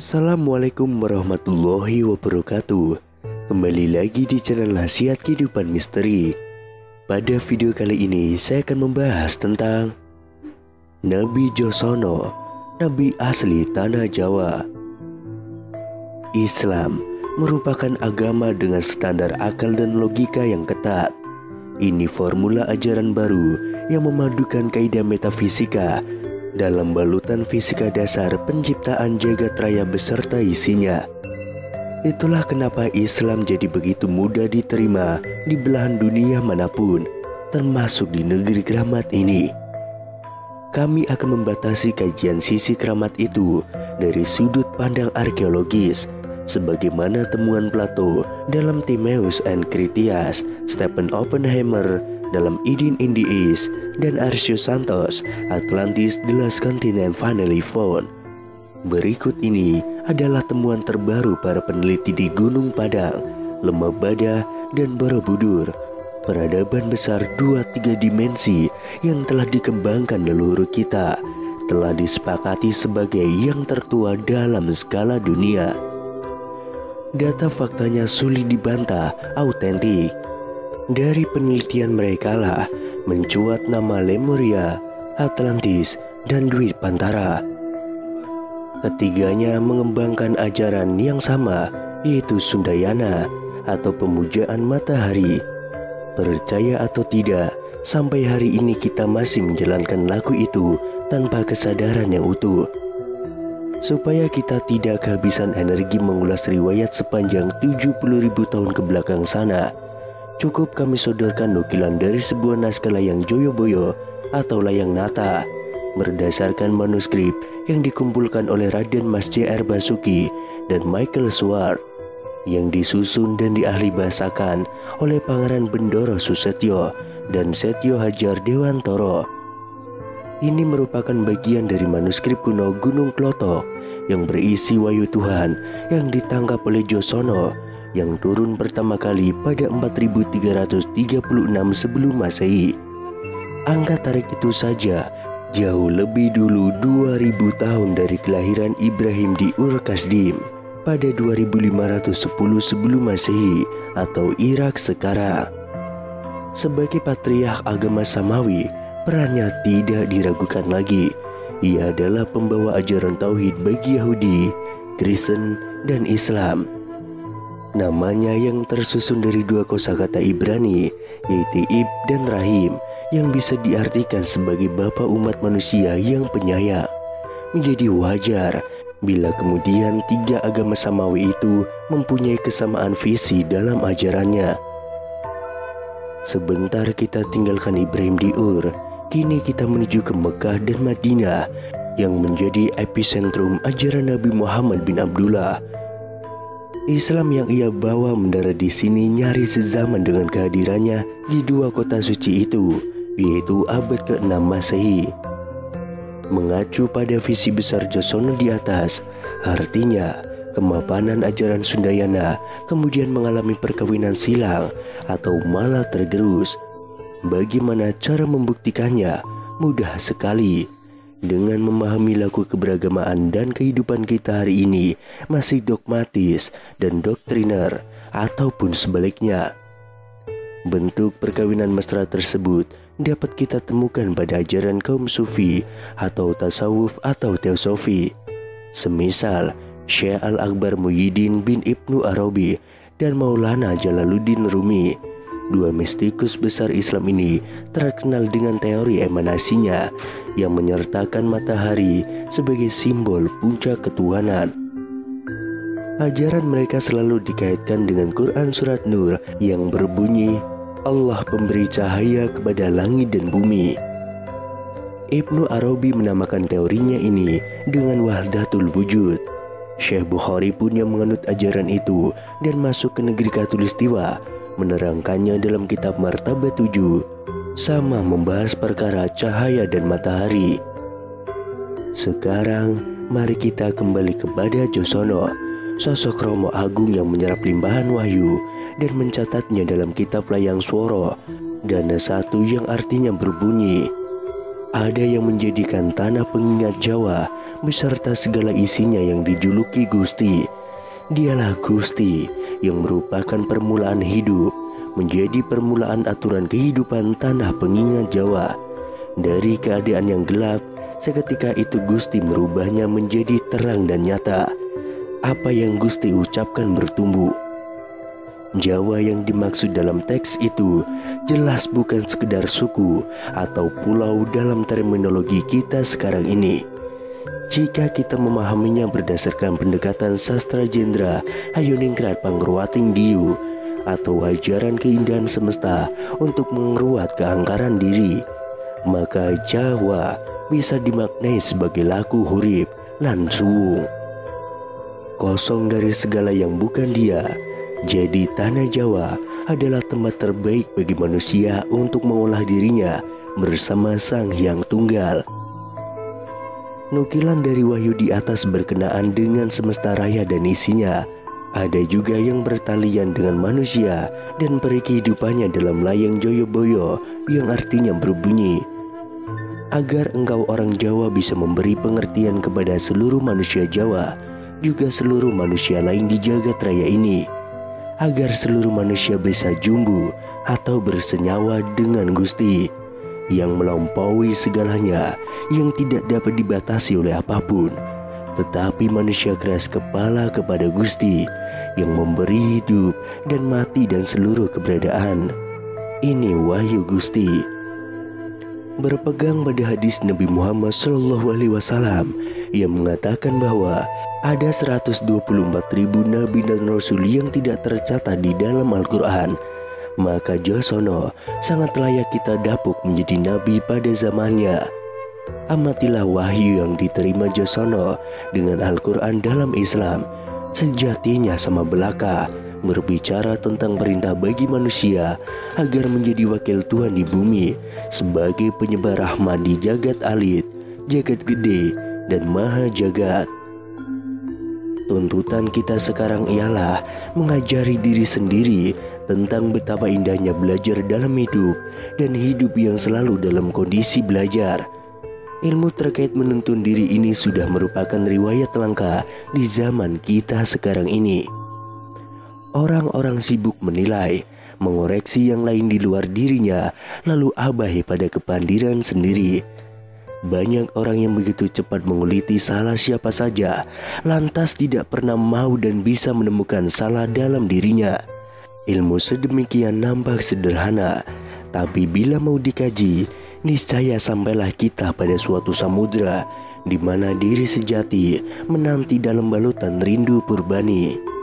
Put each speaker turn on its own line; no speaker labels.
Assalamualaikum warahmatullahi wabarakatuh. Kembali lagi di channel Nasihat Kehidupan Misteri. Pada video kali ini saya akan membahas tentang Nabi Josono, Nabi asli tanah Jawa. Islam merupakan agama dengan standar akal dan logika yang ketat. Ini formula ajaran baru yang memadukan kaidah metafisika dalam balutan fisika dasar penciptaan jagat raya beserta isinya. Itulah kenapa Islam jadi begitu mudah diterima di belahan dunia manapun, termasuk di negeri keramat ini. Kami akan membatasi kajian sisi keramat itu dari sudut pandang arkeologis, sebagaimana temuan Plato dalam Timaeus and Critias, Stephen Oppenheimer dalam Eden in the East, dan Arsius Santos, Atlantis the Last Continent Finally Found. Berikut ini adalah temuan terbaru para peneliti di Gunung Padang, Lembah Bada, dan Borobudur. Peradaban besar 2-3 dimensi yang telah dikembangkan leluhur kita telah disepakati sebagai yang tertua dalam skala dunia. Data faktanya sulit dibantah, autentik. Dari penelitian mereka lah mencuat nama Lemuria, Atlantis, dan Dwipantara. Ketiganya mengembangkan ajaran yang sama, yaitu Sundayana atau pemujaan matahari. Percaya atau tidak, sampai hari ini kita masih menjalankan laku itu tanpa kesadaran yang utuh. Supaya kita tidak kehabisan energi mengulas riwayat sepanjang 70.000 tahun ke belakang sana, cukup kami sodorkan nukilan dari sebuah naskah layang Joyoboyo atau layang Nata berdasarkan manuskrip yang dikumpulkan oleh Raden Mas J.R. Basuki dan Michael Swart, yang disusun dan diahli bahasakan oleh Pangeran Bendoro Susetyo dan Setyo Hajar Dewantoro. Ini merupakan bagian dari manuskrip kuno Gunung Klotok yang berisi wahyu Tuhan yang ditangkap oleh Josono yang turun pertama kali pada 4336 sebelum Masehi. Angka tarik itu saja jauh lebih dulu 2000 tahun dari kelahiran Ibrahim di Ur Kasdim pada 2510 sebelum Masehi atau Irak sekarang. Sebagai patriark agama Samawi, perannya tidak diragukan lagi. Ia adalah pembawa ajaran tauhid bagi Yahudi, Kristen, dan Islam. Namanya yang tersusun dari dua kosakata Ibrani, yaitu Ib dan Rahim, yang bisa diartikan sebagai bapa umat manusia yang penyayang. Menjadi wajar bila kemudian tiga agama Samawi itu mempunyai kesamaan visi dalam ajarannya. Sebentar kita tinggalkan Ibrahim di Ur, kini kita menuju ke Mekah dan Madinah yang menjadi epicentrum ajaran Nabi Muhammad bin Abdullah. Islam yang ia bawa mendarat di sini nyaris sezaman dengan kehadirannya di dua kota suci itu, yaitu abad ke-6 Masehi. Mengacu pada visi besar Josono di atas, artinya kemapanan ajaran Sundayana kemudian mengalami perkawinan silang atau malah tergerus. Bagaimana cara membuktikannya? Mudah sekali. Dengan memahami laku keberagamaan dan kehidupan kita hari ini masih dogmatis dan doktriner ataupun sebaliknya. Bentuk perkawinan mesra tersebut dapat kita temukan pada ajaran kaum sufi atau tasawuf atau teosofi. Semisal Syekh Al-Akbar Muhyiddin bin Ibnu Arabi dan Maulana Jalaluddin Rumi. Dua mistikus besar Islam ini terkenal dengan teori emanasinya yang menyertakan matahari sebagai simbol puncak ketuhanan. Ajaran mereka selalu dikaitkan dengan Quran Surat Nur yang berbunyi, Allah pemberi cahaya kepada langit dan bumi. Ibnu Arabi menamakan teorinya ini dengan Wahdatul Wujud. Syekh Bukhari pun yang menganut ajaran itu dan masuk ke negeri Khatulistiwa menerangkannya dalam kitab Martabat 7, sama membahas perkara cahaya dan matahari. Sekarang mari kita kembali kepada Josono, sosok Romo Agung yang menyerap limpahan wahyu dan mencatatnya dalam kitab Layang Swara Dana 1 yang artinya berbunyi, Ada yang menjadikan tanah pengingat Jawa beserta segala isinya yang dijuluki Gusti. Dialah Gusti yang merupakan permulaan hidup, menjadi permulaan aturan kehidupan tanah pengingat Jawa. Dari keadaan yang gelap, seketika itu Gusti merubahnya menjadi terang dan nyata. Apa yang Gusti ucapkan bertumbuh. Jawa yang dimaksud dalam teks itu jelas bukan sekedar suku atau pulau dalam terminologi kita sekarang ini. Jika kita memahaminya berdasarkan pendekatan sastra jendra Hayoningrat Pangruating Diu atau ajaran keindahan semesta untuk mengeruat keangkaran diri, maka Jawa bisa dimaknai sebagai laku hurip lan suwung, kosong dari segala yang bukan dia. Jadi tanah Jawa adalah tempat terbaik bagi manusia untuk mengolah dirinya bersama Sang Hyang Tunggal. Nukilan dari wahyu di atas berkenaan dengan semesta raya dan isinya. Ada juga yang bertalian dengan manusia dan peri kehidupannya dalam layang Joyoboyo yang artinya berbunyi, agar engkau orang Jawa bisa memberi pengertian kepada seluruh manusia Jawa, juga seluruh manusia lain di jagat raya ini, agar seluruh manusia bisa jumbu atau bersenyawa dengan Gusti yang melampaui segalanya, yang tidak dapat dibatasi oleh apapun. Tetapi manusia keras kepala kepada Gusti yang memberi hidup dan mati dan seluruh keberadaan. Ini wahyu Gusti. Berpegang pada hadis Nabi Muhammad SAW yang mengatakan bahwa ada 124.000 nabi dan rasul yang tidak tercatat di dalam Al-Quran, maka Josono sangat layak kita dapuk menjadi nabi pada zamannya. Amatilah wahyu yang diterima Josono dengan Al-Quran dalam Islam, sejatinya sama belaka, berbicara tentang perintah bagi manusia agar menjadi wakil Tuhan di bumi sebagai penyebar rahmat di jagat alit, jagat gede, dan maha jagat. Tuntutan kita sekarang ialah mengajari diri sendiri tentang betapa indahnya belajar dalam hidup dan hidup yang selalu dalam kondisi belajar. Ilmu terkait menuntun diri ini sudah merupakan riwayat langka di zaman kita sekarang ini. Orang-orang sibuk menilai, mengoreksi yang lain di luar dirinya, lalu abai pada kepandiran sendiri. Banyak orang yang begitu cepat menguliti salah siapa saja, lantas tidak pernah mau dan bisa menemukan salah dalam dirinya. Ilmu sedemikian nampak sederhana, tapi bila mau dikaji, niscaya sampailah kita pada suatu samudra di mana diri sejati menanti dalam balutan rindu purbani.